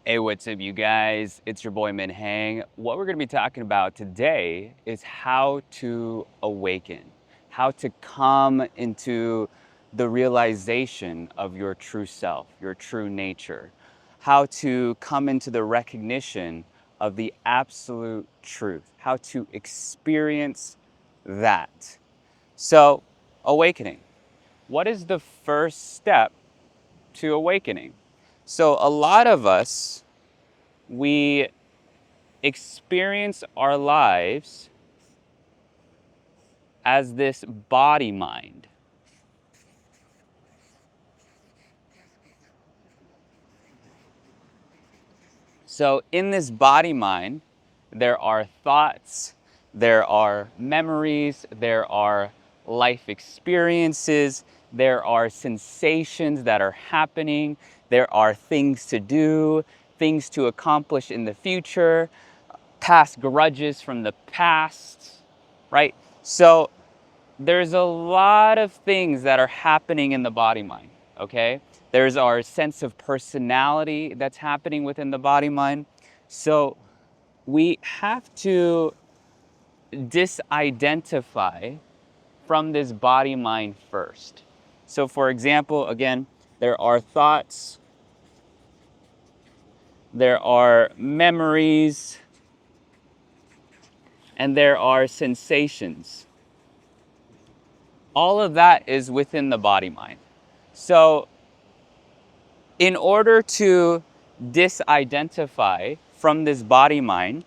Hey, what's up, you guys? It's your boy Min Hang. What we're going to be talking about today is how to awaken, how to come into the realization of your true self, your true nature, how to come into the recognition of the absolute truth, how to experience that. So, awakening. What is the first step to awakening? So, a lot of us, we experience our lives as this body mind. So, in this body mind, there are thoughts, there are memories, there are life experiences, there are sensations that are happening, there are things to do, things to accomplish in the future, past grudges from the past, right? So, there's a lot of things that are happening in the body mind, okay? There's our sense of personality that's happening within the body mind. So we have to disidentify from this body mind first. So, for example, again, there are thoughts, there are memories, and there are sensations. All of that is within the body mind. So, in order to disidentify from this body mind,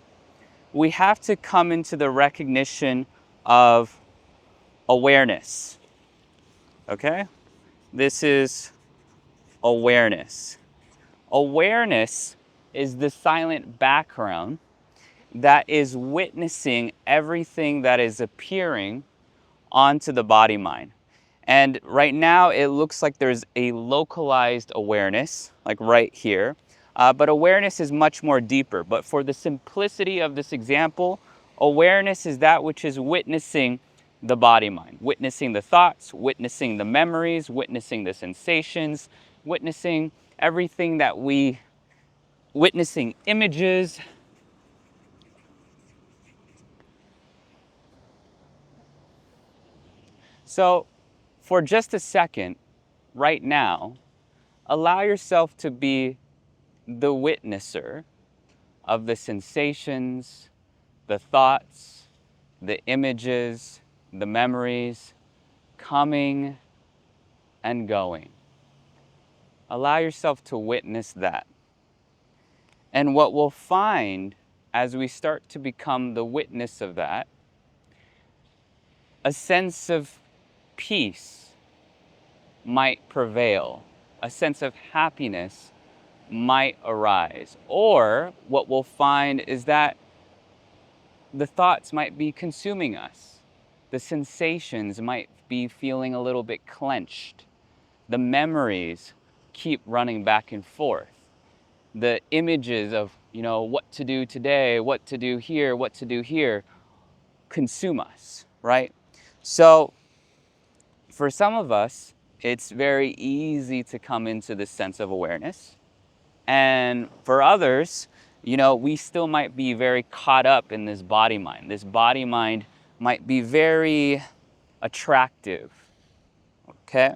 we have to come into the recognition of awareness. Okay? This is awareness. Awareness is the silent background that is witnessing everything that is appearing onto the body mind. And right now it looks like there's a localized awareness, like right here. But awareness is much more deeper. But for the simplicity of this example, awareness is that which is witnessing the body mind, witnessing the thoughts, witnessing the memories, witnessing the sensations, witnessing everything that witnessing images. So for just a second, right now, allow yourself to be the witnesser of the sensations, the thoughts, the images, the memories coming and going. Allow yourself to witness that. And what we'll find as we start to become the witness of that, a sense of peace might prevail, a sense of happiness might arise. Or what we'll find is that the thoughts might be consuming us. The sensations might be feeling a little bit clenched. The memories keep running back and forth. The images of, what to do today, what to do here, what to do here, consume us, right? So for some of us, it's very easy to come into this sense of awareness. And for others, we still might be very caught up in this body mind. This body mind might be very attractive, okay?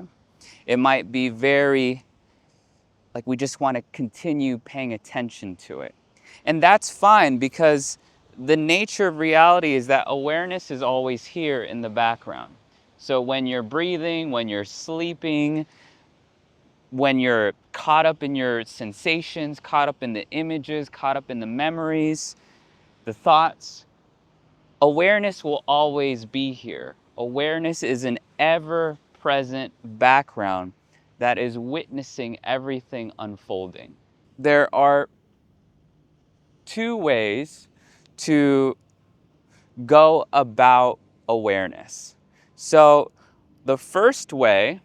It might be very, like, we just want to continue paying attention to it. And that's fine, because the nature of reality is that awareness is always here in the background. So when you're breathing, when you're sleeping, when you're caught up in your sensations, caught up in the images, caught up in the memories, the thoughts, awareness will always be here. Awareness is an ever-present background that is witnessing everything unfolding. There are two ways to go about awareness. So the first way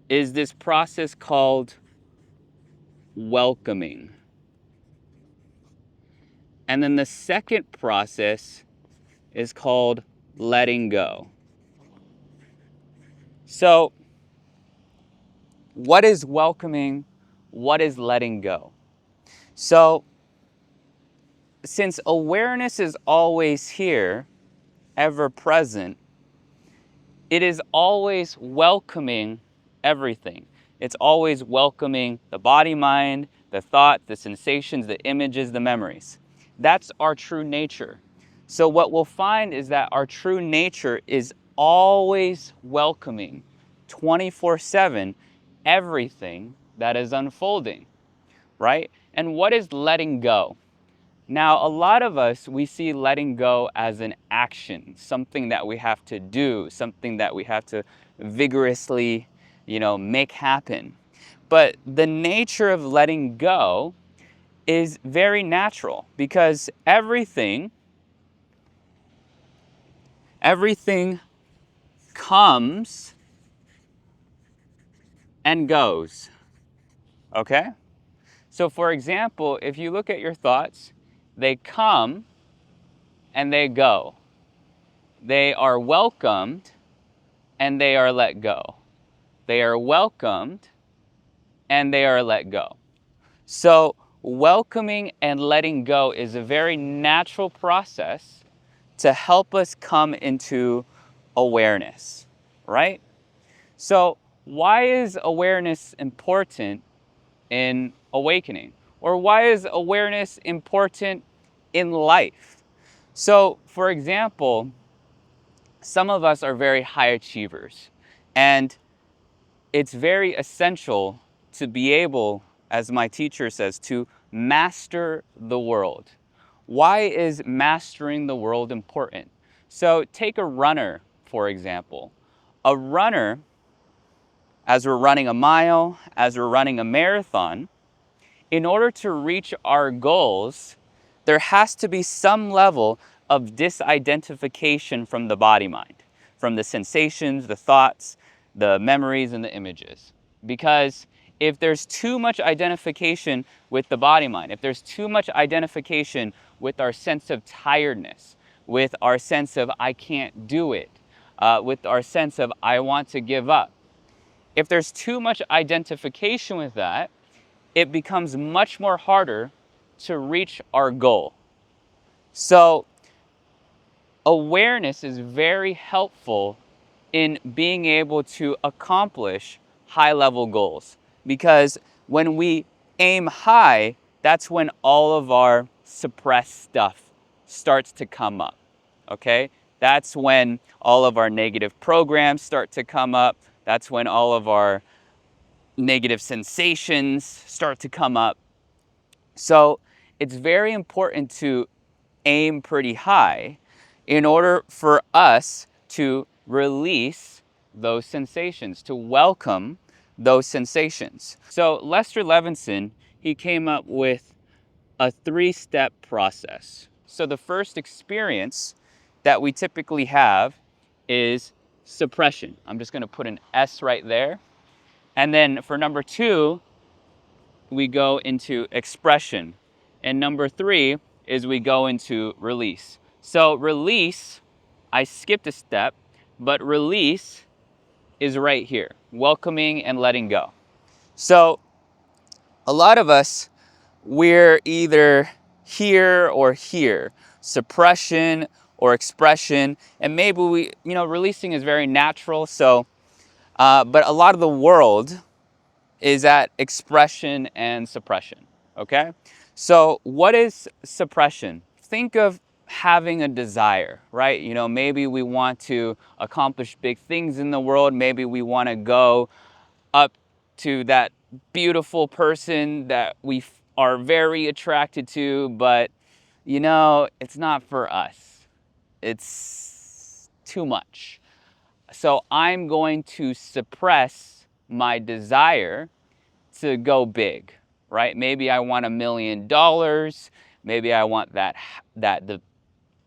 is this process called welcoming. And then the second process is called letting go. So, what is welcoming? what is letting go? So, since awareness is always here, ever present, it is always welcoming everything. It's always welcoming the body, mind, the thought, the sensations, the images, the memories. That's our true nature. So what we'll find is that our true nature is always welcoming 24/7 everything that is unfolding, right? And what is letting go? Now, a lot of us, we see letting go as an action, something that we have to do, something that we have to vigorously, make happen. But the nature of letting go is very natural because everything comes and goes, okay? So for example, if you look at your thoughts, they come and they go. They are welcomed and they are let go. They are welcomed and they are let go. So welcoming and letting go is a very natural process to help us come into awareness, right? So why is awareness important in awakening? Or why is awareness important in life? So for example, some of us are very high achievers, and it's very essential to be able, as my teacher says, to master the world. Why is mastering the world important? So take a runner, for example. A runner, as we're running a mile, as we're running a marathon, in order to reach our goals, there has to be some level of disidentification from the body mind, from the sensations, the thoughts, the memories, and the images. Because if there's too much identification with the body mind, if there's too much identification with our sense of tiredness, with our sense of I can't do it, with our sense of I want to give up, if there's too much identification with that, it becomes much more harder to reach our goal. So awareness is very helpful in being able to accomplish high-level goals, because when we aim high, that's when all of our suppressed stuff starts to come up, okay? That's when all of our negative programs start to come up. That's when all of our negative sensations start to come up. So it's very important to aim pretty high in order for us to release those sensations, to welcome those sensations. So Lester Levinson, he came up with a 3-step process. So the first experience that we typically have is suppression. I'm just going to put an S right there. And then for number 2, we go into expression. And number 3 is we go into release. So release, I skipped a step, but release is right here, welcoming and letting go. So a lot of us, we're either here or here, suppression or expression, and maybe releasing is very natural. So, but a lot of the world is at expression and suppression, okay? So what is suppression? Think of having a desire, right? Maybe we want to accomplish big things in the world. Maybe we want to go up to that beautiful person that we are very attracted to, but it's not for us. It's too much. So I'm going to suppress my desire to go big, right? Maybe I want $1 million. Maybe I want that the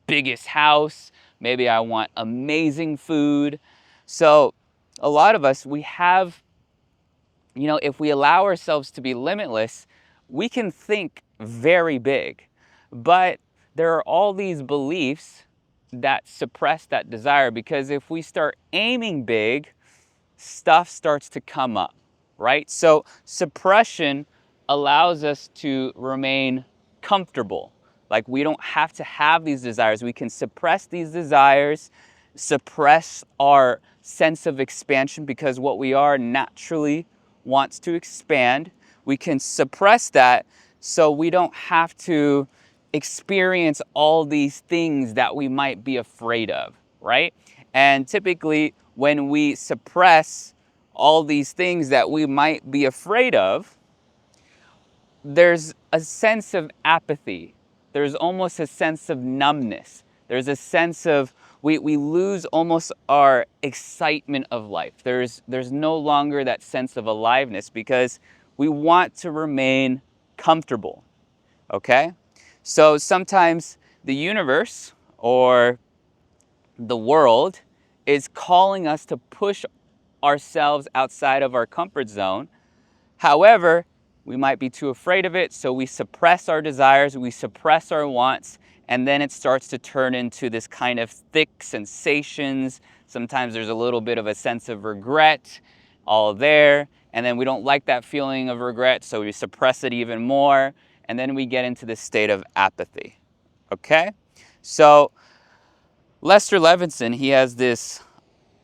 biggest house. Maybe I want amazing food. So a lot of us, we have, if we allow ourselves to be limitless, we can think very big. But there are all these beliefs that suppress that desire, because if we start aiming big, stuff starts to come up. right? So suppression allows us to remain comfortable. Like we don't have to have these desires. We can suppress these desires, suppress our sense of expansion because what we are naturally wants to expand. We can suppress that so we don't have to experience all these things that we might be afraid of, right? And typically, when we suppress all these things that we might be afraid of, there's a sense of apathy. There's almost a sense of numbness. There's a sense of we lose almost our excitement of life. There's no longer that sense of aliveness because we want to remain comfortable. Okay? So sometimes the universe or the world is calling us to push ourselves outside of our comfort zone. However, we might be too afraid of it, so we suppress our desires, we suppress our wants, and then it starts to turn into this kind of thick sensations. Sometimes there's a little bit of a sense of regret all there, and then we don't like that feeling of regret, so we suppress it even more, and then we get into this state of apathy. Okay? So Lester Levinson, he has this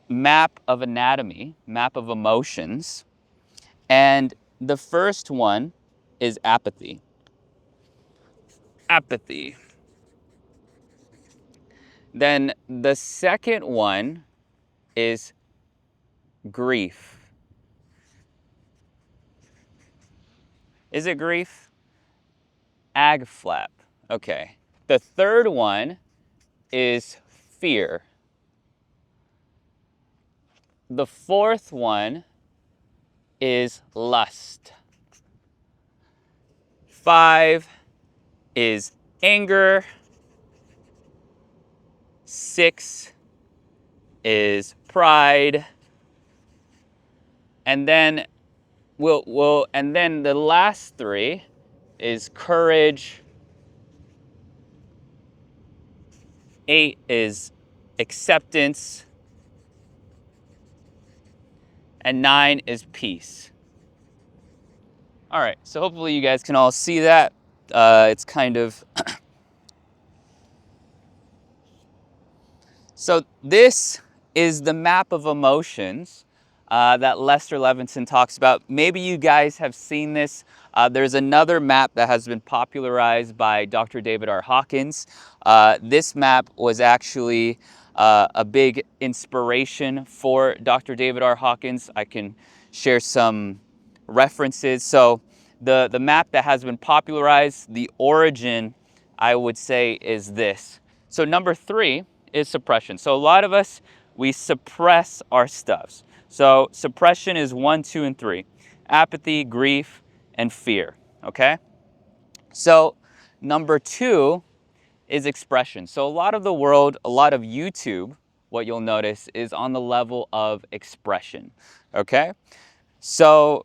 map of anatomy, map of emotions, and the first one is apathy. Apathy. Then the second one is grief. Is it grief? Ag flap. Okay. The third one is fear. The fourth one is lust. 5 is anger. 6 is pride. And then and then the last 3 is courage. 8 is acceptance. And 9 is peace. All right, so hopefully you guys can all see that. It's kind of so this is the map of emotions that Lester Levinson talks about. Maybe you guys have seen this. There's another map that has been popularized by Dr. David R. Hawkins. This map was actually a big inspiration for Dr. David R. Hawkins. I can share some references. So the map that has been popularized, the origin, I would say, is this. So number 3 is suppression. So a lot of us, we suppress our stuffs. So suppression is 1, 2, and 3. Apathy, grief, and fear, okay? So number 2 is expression. So a lot of the world, a lot of YouTube, what you'll notice is on the level of expression, okay? So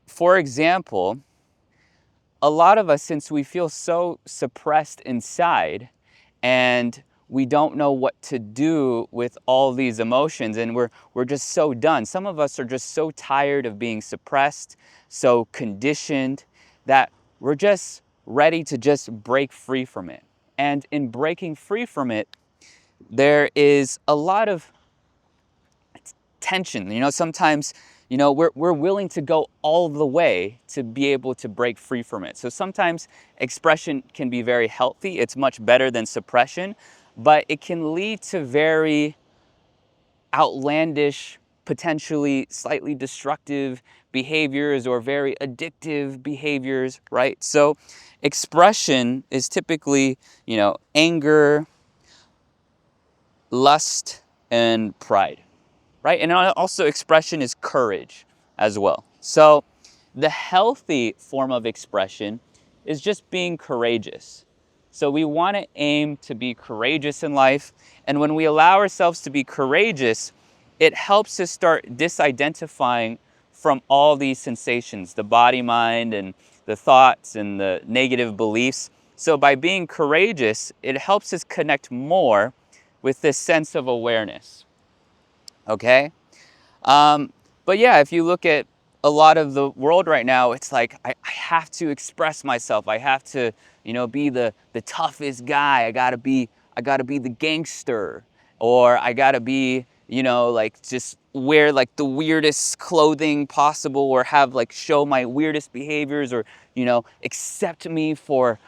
for example, a lot of us, since we feel so suppressed inside and we don't know what to do with all these emotions and we're just so done. Some of us are just so tired of being suppressed, so conditioned that we're just ready to just break free from it. And in breaking free from it, there is a lot of tension. Sometimes, we're willing to go all the way to be able to break free from it. So sometimes expression can be very healthy. It's much better than suppression, but it can lead to very outlandish, potentially slightly destructive behaviors or very addictive behaviors, right? So expression is typically, anger, lust, and pride. Right? And also expression is courage as well. So the healthy form of expression is just being courageous. So we want to aim to be courageous in life. And when we allow ourselves to be courageous, it helps us start disidentifying from all these sensations, the body, mind, and the thoughts and the negative beliefs. So by being courageous, it helps us connect more with this sense of awareness. Okay? But yeah, if you look at a lot of the world right now, it's like I have to express myself. I have to, be the toughest guy. I gotta be the gangster, or I gotta be, like just wear like the weirdest clothing possible, or have like show my weirdest behaviors, or accept me for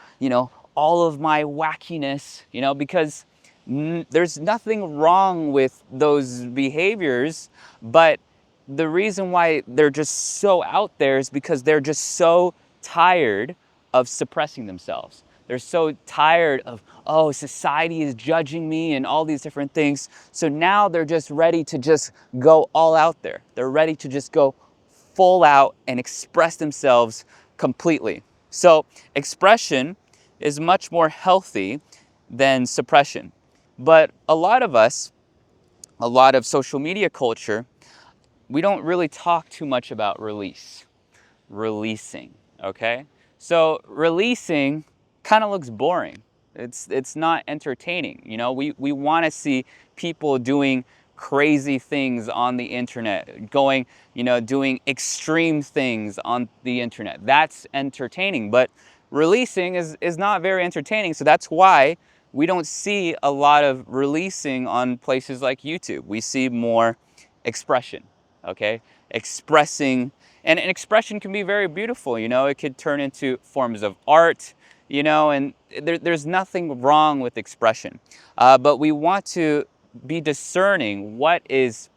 all of my wackiness, because there's nothing wrong with those behaviors, but the reason why they're just so out there is because they're just so tired of suppressing themselves. They're so tired of, oh, society is judging me and all these different things. So now they're just ready to just go all out there. They're ready to just go full out and express themselves completely. So expression is much more healthy than suppression. But a lot of us, a lot of social media culture, we don't really talk too much about releasing, okay? So releasing kind of looks boring. It's not entertaining. We want to see people doing crazy things on the internet, going, doing extreme things on the internet. That's entertaining, but releasing is not very entertaining. So that's why we don't see a lot of releasing on places like YouTube. We see more expression, okay? Expressing, and an expression can be very beautiful, it could turn into forms of art, and there's nothing wrong with expression. But we want to be discerning what is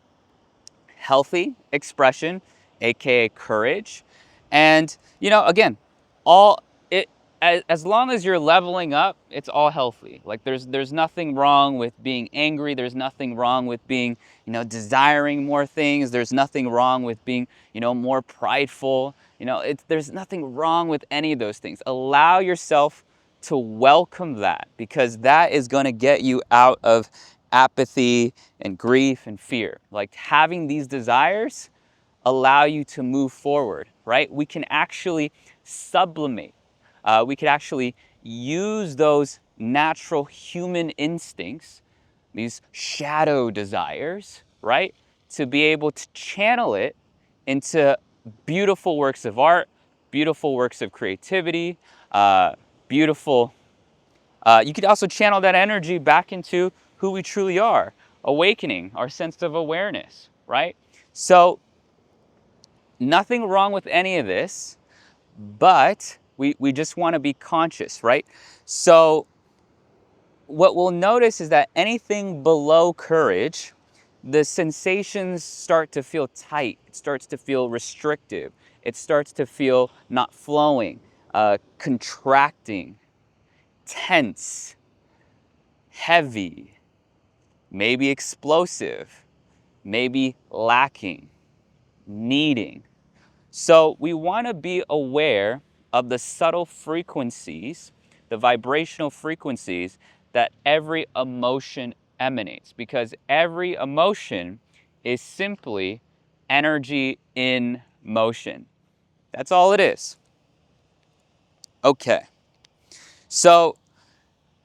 healthy expression, aka courage. And again, all it as long as you're leveling up, it's all healthy. Like there's nothing wrong with being angry, there's nothing wrong with being, desiring more things, there's nothing wrong with being, more prideful. There's nothing wrong with any of those things. Allow yourself to welcome that, because that is going to get you out of apathy and grief and fear. Like having these desires allow you to move forward, right? We can actually sublimate. We could actually use those natural human instincts, these shadow desires, right? To be able to channel it into beautiful works of art, beautiful works of creativity, beautiful. You could also channel that energy back into who we truly are, awakening our sense of awareness, right? So nothing wrong with any of this, but we just want to be conscious, right? So what we'll notice is that anything below courage, the sensations start to feel tight. It starts to feel restrictive. It starts to feel not flowing, contracting, tense, heavy, maybe explosive, maybe lacking, needing. So we want to be aware of the subtle frequencies, the vibrational frequencies that every emotion emanates, because every emotion is simply energy in motion. That's all it is. Okay. So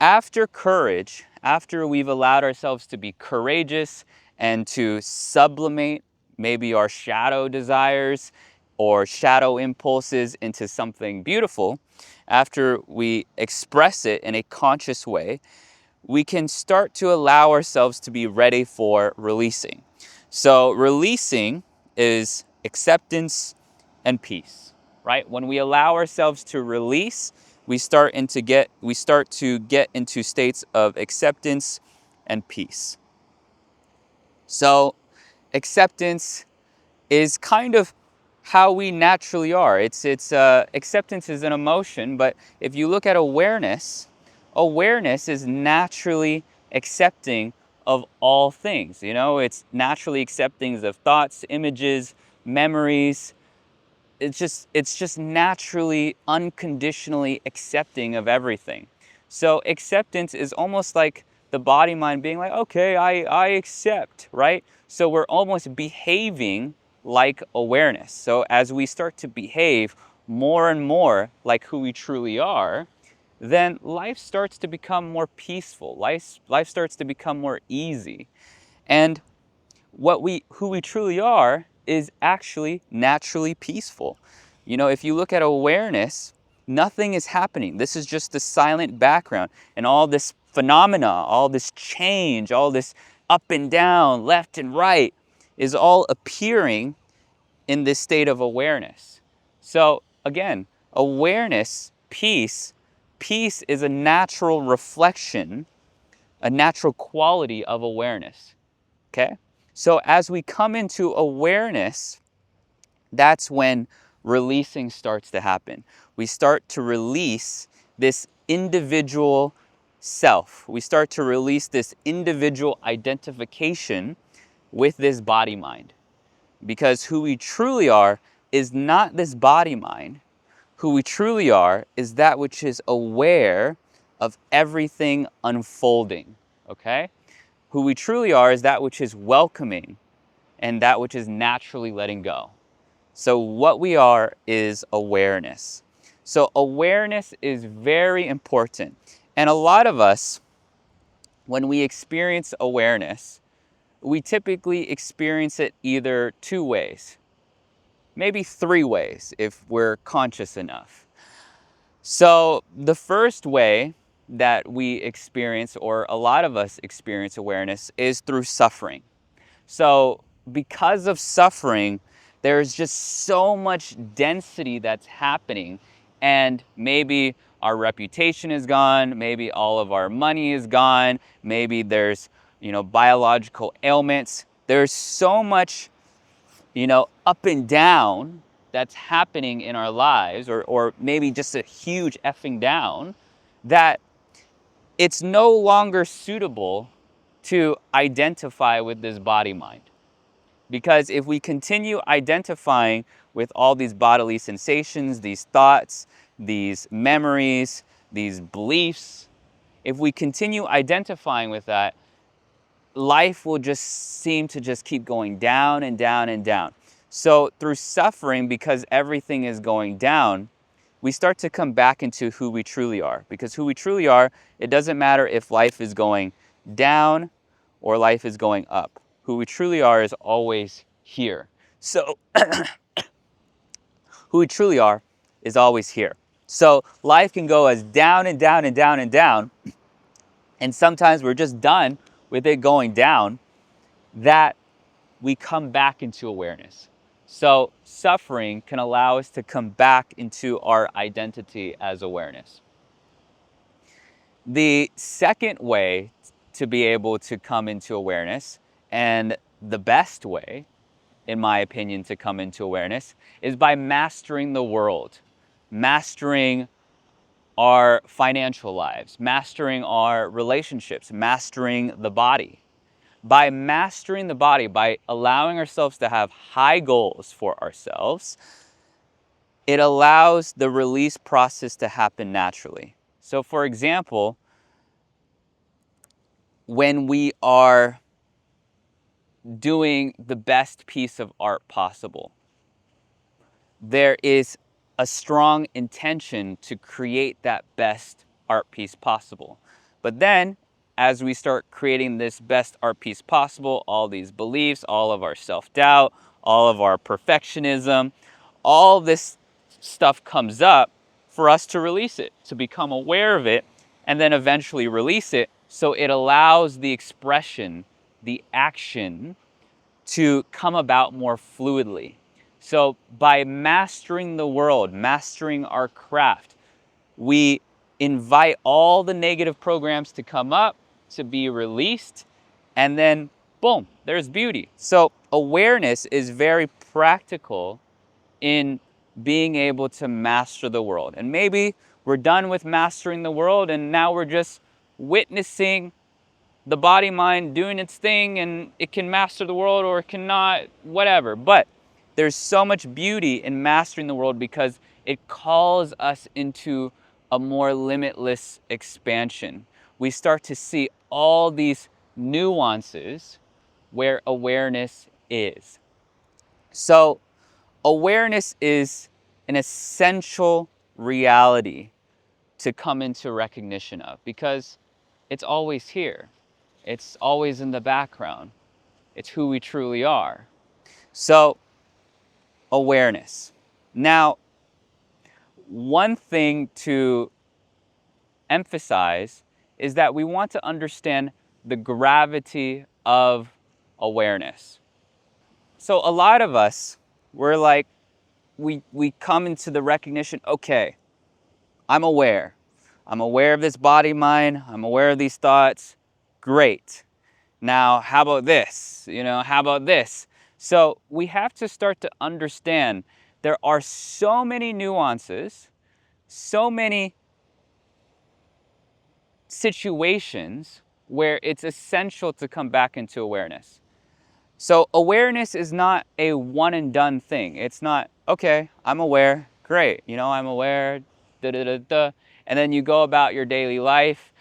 after courage, after we've allowed ourselves to be courageous and to sublimate maybe our shadow desires or shadow impulses into something beautiful, after we express it in a conscious way, we can start to allow ourselves to be ready for releasing. So releasing is acceptance and peace, right? When we allow ourselves to release, we start to get into states of acceptance and peace. So acceptance is kind of how we naturally are. Acceptance is an emotion, but if you look at awareness, awareness is naturally accepting of all things. It's naturally accepting of thoughts, images, memories. It's just naturally, unconditionally accepting of everything. So acceptance is almost like the body mind being like, okay, I accept, right? So we're almost behaving like awareness. So as we start to behave more and more like who we truly are, then life starts to become more peaceful. Life starts to become more easy. And who we truly are is actually naturally peaceful. You know, if you look at awareness, nothing is happening. This is just the silent background, and all this phenomena, all this change, all this up and down, left and right is all appearing in this state of awareness. So again, awareness, peace is a natural reflection, a natural quality of awareness. Okay? So as we come into awareness, that's when releasing starts to happen. We start to release this individual self. We start to release this individual identification with this body mind. Because who we truly are is not this body mind. Who we truly are is that which is aware of everything unfolding. Okay? Who we truly are is that which is welcoming and that which is naturally letting go. So what we are is awareness. So awareness is very important. And a lot of us, when we experience awareness, we typically experience it either two ways, maybe three ways if we're conscious enough. So the first way that we experience, or a lot of us experience awareness, is through suffering. So because of suffering, there's just so much density that's happening, and maybe our reputation is gone, maybe all of our money is gone, maybe there's, biological ailments. There's so much, up and down that's happening in our lives, or maybe just a huge effing down, that it's no longer suitable to identify with this body mind. Because if we continue identifying with all these bodily sensations, these thoughts, these memories, these beliefs, if we continue identifying with that, life will just seem to just keep going down and down and down. So through suffering, because everything is going down, we start to come back into who we truly are. Because who we truly are, it doesn't matter if life is going down or life is going up. Who we truly are is always here. So who we truly are is always here. So life can go as down and down and down and down, and sometimes we're just done with it going down, that we come back into awareness. So suffering can allow us to come back into our identity as awareness. The second way to be able to come into awareness, and the best way, in my opinion, to come into awareness, is by mastering the world, mastering our financial lives, mastering our relationships, mastering the body. By mastering the body, by allowing ourselves to have high goals for ourselves, it allows the release process to happen naturally. So for example, when we are doing the best piece of art possible, there is a strong intention to create that best art piece possible. But then, as we start creating this best art piece possible, all these beliefs, all of our self-doubt, all of our perfectionism, all this stuff comes up for us to release it, to become aware of it, and then eventually release it, so it allows the expression, the action, to come about more fluidly. So by mastering the world, mastering our craft, we invite all the negative programs to come up, to be released, and then boom, there's beauty. So awareness is very practical in being able to master the world. And maybe we're done with mastering the world, and now we're just witnessing the body mind doing its thing, and it can master the world or it cannot, whatever. But there's so much beauty in mastering the world, because it calls us into a more limitless expansion. We start to see all these nuances where awareness is. So awareness is an essential reality to come into recognition of, because it's always here. It's always in the background. It's who we truly are. So awareness. Now, one thing to emphasize is that we want to understand the gravity of awareness. So a lot of us, we're like, we come into the recognition, okay, I'm aware. I'm aware of this body mind. I'm aware of these thoughts. Great. Now, how about this? How about this? So we have to start to understand there are so many nuances, so many situations where it's essential to come back into awareness. So awareness is not a one and done thing. It's not, okay, I'm aware, great, I'm aware, da da da da. And then you go about your daily life,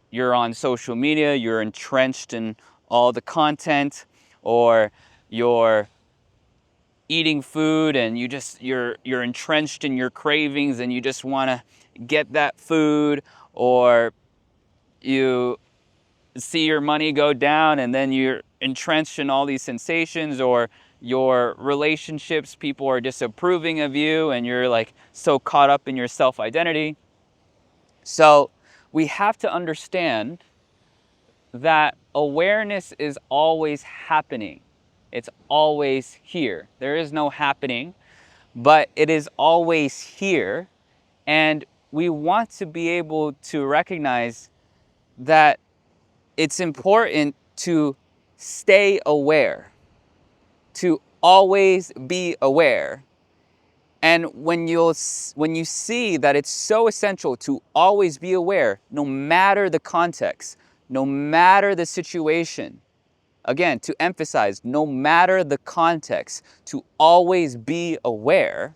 you're on social media, you're entrenched in all the content, or you're eating food and you're entrenched in your cravings and you just want to get that food, or you see your money go down and then you're entrenched in all these sensations, or your relationships, people are disapproving of you and you're like so caught up in your self-identity. So we have to understand that awareness is always happening. It's always here. There is no happening, but it is always here. And we want to be able to recognize that it's important to stay aware, to always be aware. And when you see that it's so essential to always be aware, no matter the context, no matter the situation, again, to emphasize, no matter the context, to always be aware,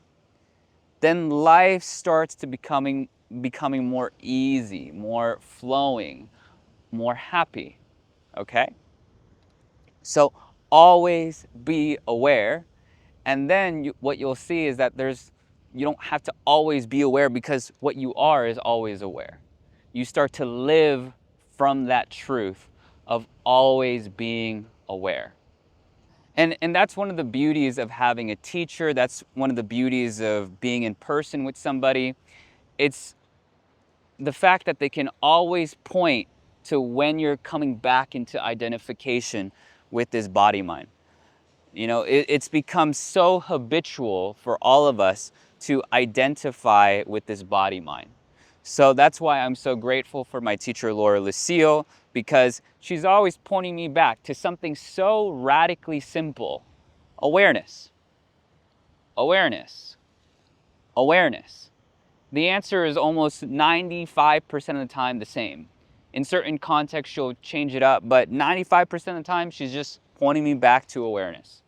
then life starts to becoming more easy, more flowing, more happy. Okay? So always be aware. And then what you'll see is that you don't have to always be aware, because what you are is always aware. You start to live from that truth of always being aware. And that's one of the beauties of having a teacher. That's one of the beauties of being in person with somebody. It's the fact that they can always point to when you're coming back into identification with this body mind. It's become so habitual for all of us to identify with this body mind. So that's why I'm so grateful for my teacher, Laura Lucille, because she's always pointing me back to something so radically simple. Awareness. Awareness. Awareness. The answer is almost 95% of the time the same. In certain contexts, she'll change it up, but 95% of the time, she's just pointing me back to awareness.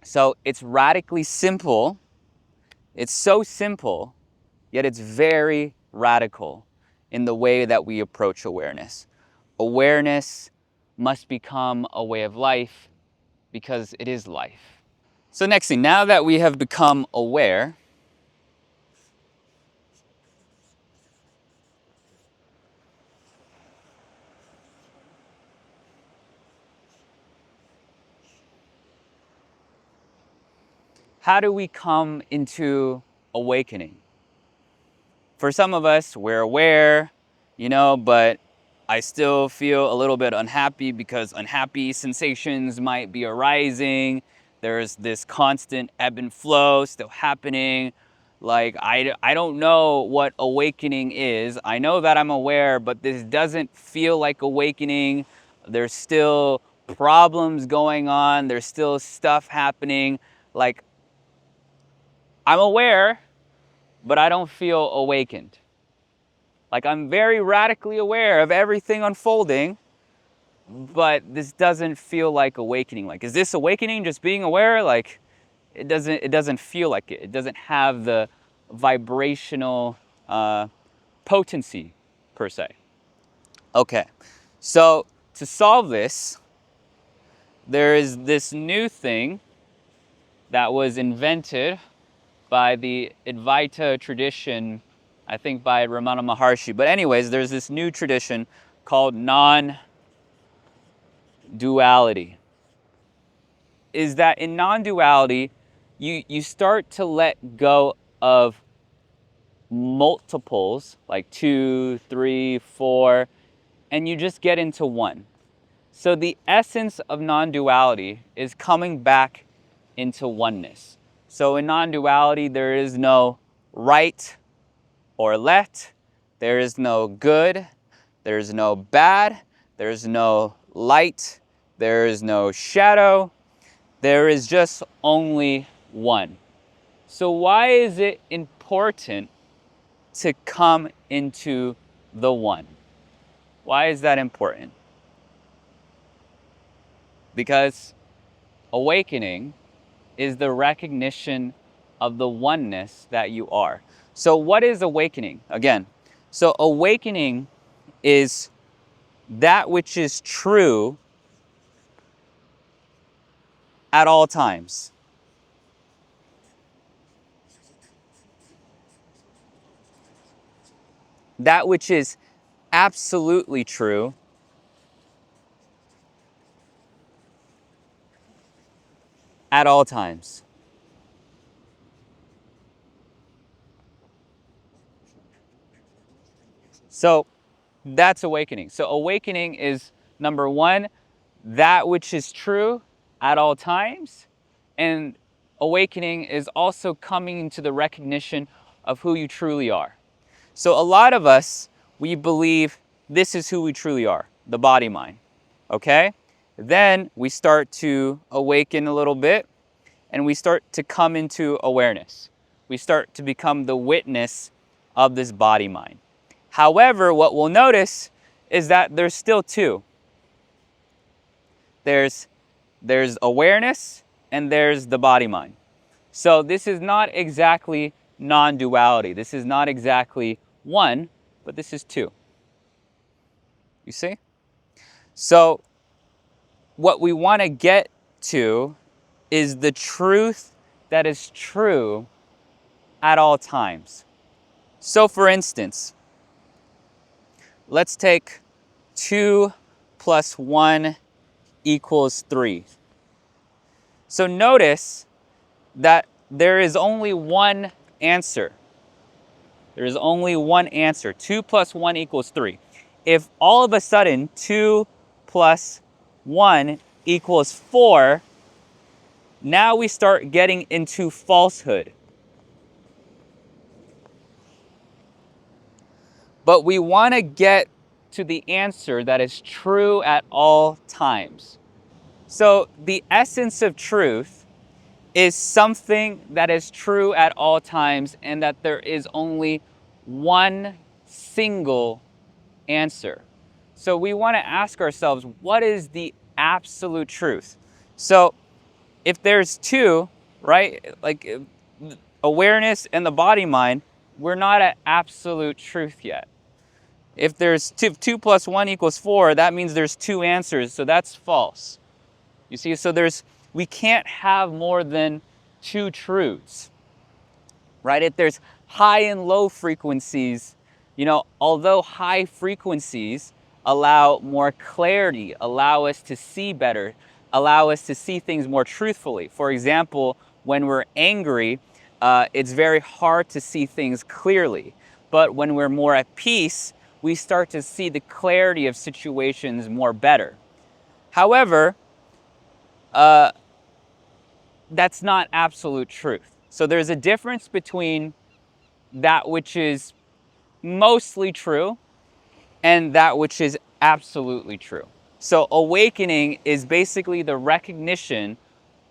So it's radically simple. It's so simple, yet it's very radical in the way that we approach awareness. Awareness must become a way of life because it is life. So next thing, now that we have become aware, how do we come into awakening? For some of us, we're aware, but I still feel a little bit unhappy because unhappy sensations might be arising. There's this constant ebb and flow still happening. Like, I don't know what awakening is. I know that I'm aware, but this doesn't feel like awakening. There's still problems going on. There's still stuff happening. Like, I'm aware, but I don't feel awakened. Like, I'm very radically aware of everything unfolding, but this doesn't feel like awakening. Like, is this awakening, just being aware? Like, it doesn't feel like it. It doesn't have the vibrational potency, per se. Okay, so to solve this, there is this new thing that was invented by the Advaita tradition, I think by Ramana Maharshi. But anyways, there's this new tradition called non-duality. is that in non-duality, you start to let go of multiples like 2, 3, 4, and you just get into one. So the essence of non-duality is coming back into oneness. So in non-duality, there is no right or left, there is no good, there is no bad, there is no light, there is no shadow, there is just only one. So why is it important to come into the one? Why is that important? Because awakening is the recognition of the oneness that you are. So what is awakening? Again, so awakening is that which is true at all times. That which is absolutely true at all times. So that's awakening. So awakening is, number one, that which is true at all times. And awakening is also coming into the recognition of who you truly are. So a lot of us, we believe this is who we truly are, the body mind. Okay? Then we start to awaken a little bit and we start to come into awareness. We start to become the witness of this body mind. However, what we'll notice is that there's still two. There's awareness and there's the body mind. So this is not exactly non-duality. This is not exactly one, but this is two. You see? So what we want to get to is the truth that is true at all times. So for instance, let's take 2 plus 1 equals 3. So notice that there is only one answer. There is only one answer. 2 plus 1 equals 3. If all of a sudden 2 plus 1 equals 4, now we start getting into falsehood. But we want to get to the answer that is true at all times. So the essence of truth is something that is true at all times and that there is only one single answer. So we want to ask ourselves, what is the absolute truth? So if there's two, right, like awareness and the body mind, we're not at absolute truth yet. If there's 2 plus 1 equals 4, that means there's two answers, so that's false. You see, so we can't have more than two truths, right? If there's high and low frequencies, although high frequencies allow more clarity, allow us to see better, allow us to see things more truthfully. For example, when we're angry, it's very hard to see things clearly. But when we're more at peace, we start to see the clarity of situations more better. However, that's not absolute truth. So there's a difference between that which is mostly true and that which is absolutely true. So awakening is basically the recognition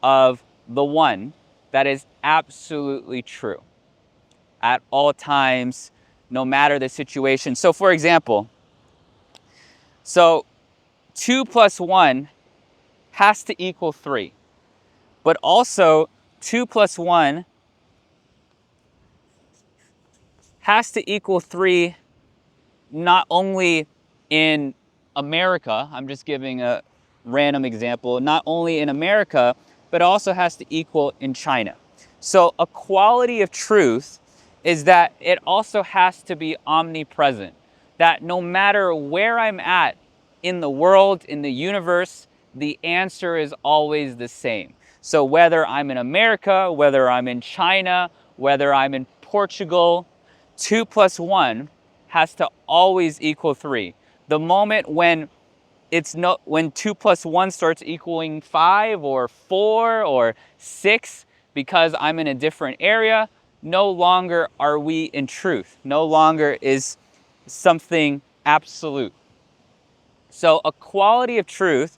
of the one that is absolutely true at all times, no matter the situation. So for example, 2 plus 1 has to equal 3. But also 2 plus 1 has to equal 3 not only in America, I'm just giving a random example, not only in America, but also has to equal in China. So a quality of truth is that it also has to be omnipresent, that no matter where I'm at in the world, in the universe, the answer is always the same. So whether I'm in America, whether I'm in China, whether I'm in Portugal, 2 plus 1 has to always equal 3. The moment when when 2 plus 1 starts equaling 5 or 4 or 6 because I'm in a different area, no longer are we in truth. No longer is something absolute. So a quality of truth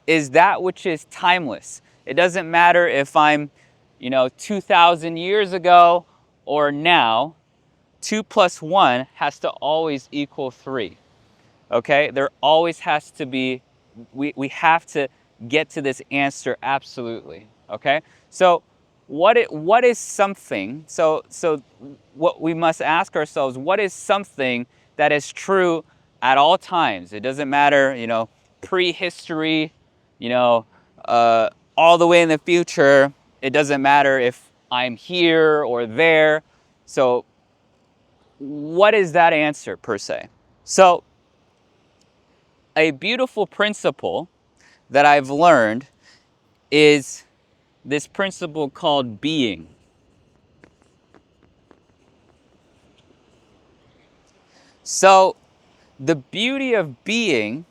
is that which is timeless. It doesn't matter if I'm, 2,000 years ago or now. 2 plus 1 has to always equal 3. Okay? There always has to be, we have to get to this answer absolutely. Okay? So what is something, so what we must ask ourselves, what is something that is true at all times? It doesn't matter, prehistory, all the way in the future. It doesn't matter if I'm here or there. So what is that answer per se? So a beautiful principle that I've learned is this principle called being. So the beauty of being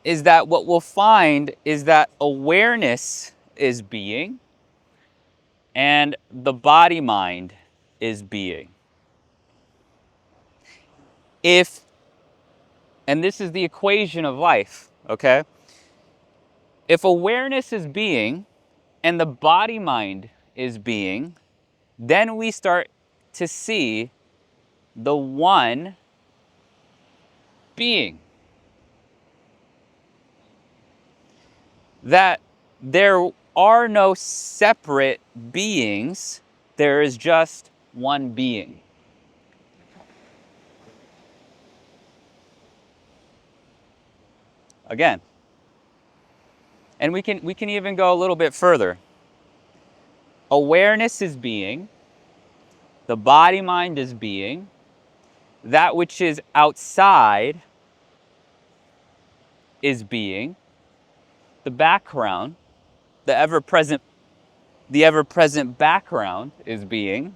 is that what we'll find is that awareness is being and the body mind is being. And this is the equation of life, okay? If awareness is being and the body mind is being, then we start to see the one being. That there are no separate beings, there is just one being. Again. And we can even go a little bit further. Awareness is being, the body mind is being, that which is outside is being, the background, the ever-present background is being.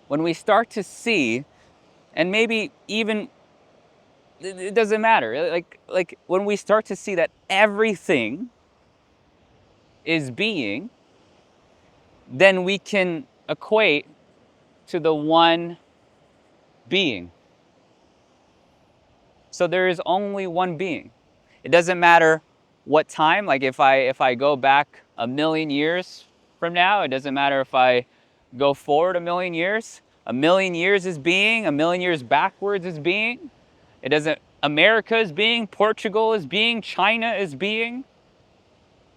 When we start to see, and maybe even, it doesn't matter, like when we start to see that everything is being, then we can equate to the one being. So there is only one being. It doesn't matter what time, like if I go back 1,000,000 years from now, it doesn't matter if I go forward 1,000,000 years. 1,000,000 years is being, 1,000,000 years backwards is being. It doesn't, America is being, Portugal is being, China is being.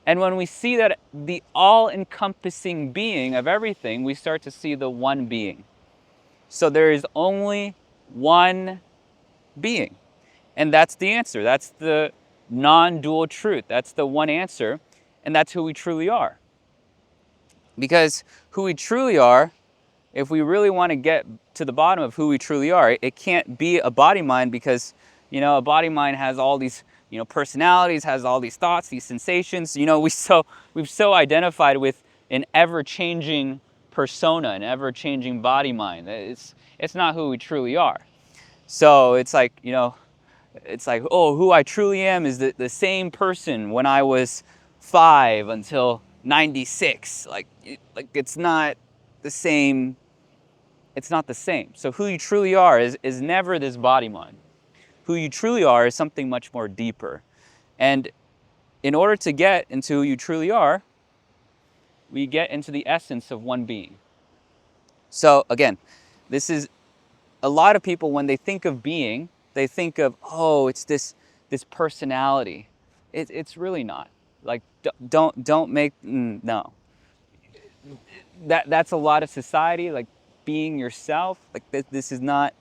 And when we see that the all-encompassing being of everything, we start to see the one being. So there is only one being. And that's the answer. That's the non-dual truth. That's the one answer. And that's who we truly are. Because who we truly are, if we really want to get to the bottom of who we truly are, it can't be a body mind, because, a body mind has all these, personalities, has all these thoughts, these sensations. We've so identified with an ever-changing persona, an ever-changing body mind. It's not who we truly are. So it's like, oh, who I truly am is the same person when I was 5 until 96. Like it's not the same. It's not the same. So who you truly are is never this body mind. Who you truly are is something much more deeper. And in order to get into who you truly are, we get into the essence of one being. So again, this is a lot of people, when they think of being, they think of, oh, it's this personality. It's really not. Like, don't make, no. That's a lot of society, like being yourself. Like this is not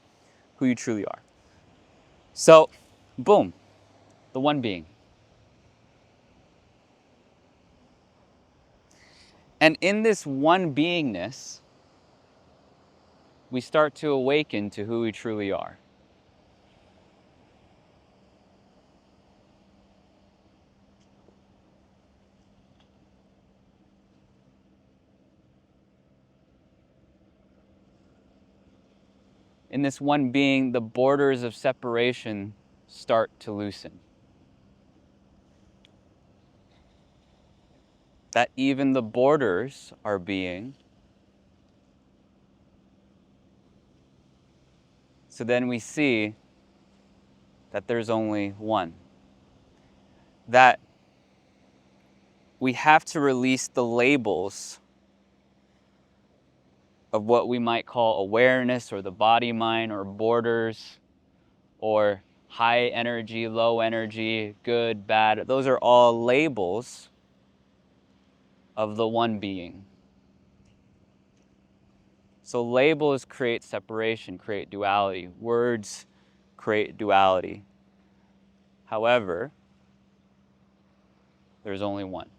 who you truly are. So, boom, the one being. And in this one beingness, we start to awaken to who we truly are. In this one being, the borders of separation start to loosen. That even the borders are being. So then we see that there's only one. That we have to release the labels of what we might call awareness or the body mind or borders or high energy, low energy, good, bad. Those are all labels of the one being. So labels create separation, create duality. Words create duality. However, there's only one.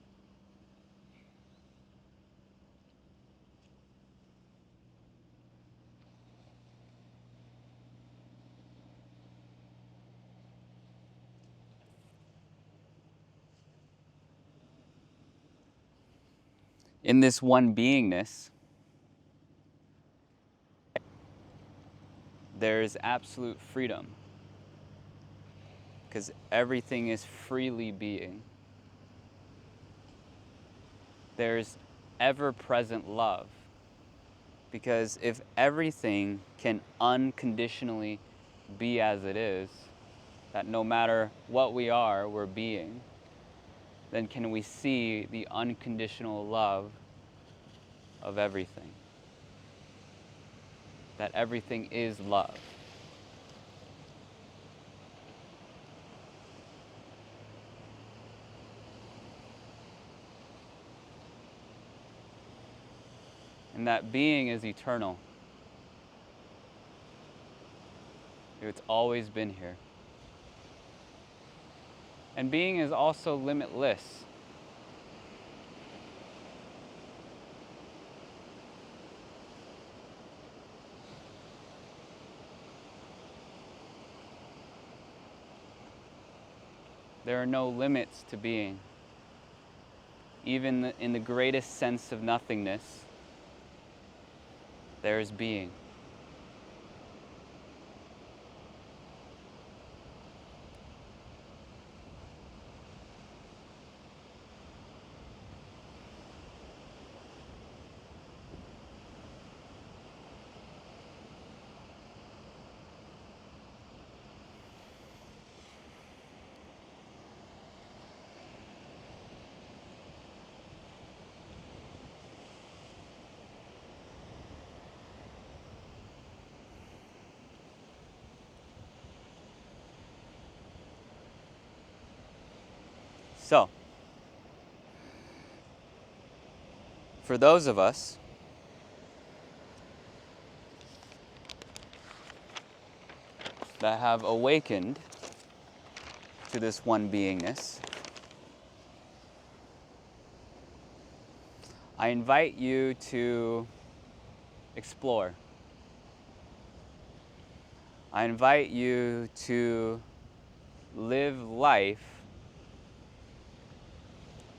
In this one beingness, there's absolute freedom because everything is freely being. There's ever-present love because if everything can unconditionally be as it is, that no matter what we are, we're being, then can we see the unconditional love of everything? That everything is love. And that being is eternal. It's always been here. And being is also limitless. There are no limits to being. Even in the greatest sense of nothingness, there is being. So, for those of us that have awakened to this one beingness, I invite you to explore. I invite you to live life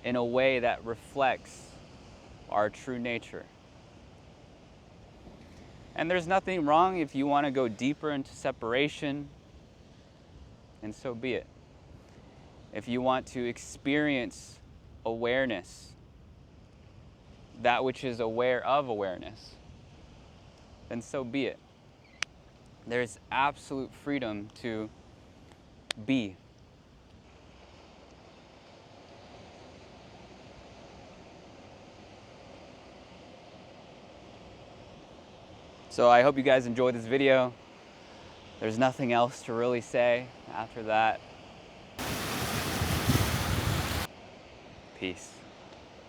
in a way that reflects our true nature. And there's nothing wrong if you want to go deeper into separation, and so be it. If you want to experience awareness, that which is aware of awareness, then so be it. There's absolute freedom to be. So I hope you guys enjoyed this video. There's nothing else to really say after that. Peace.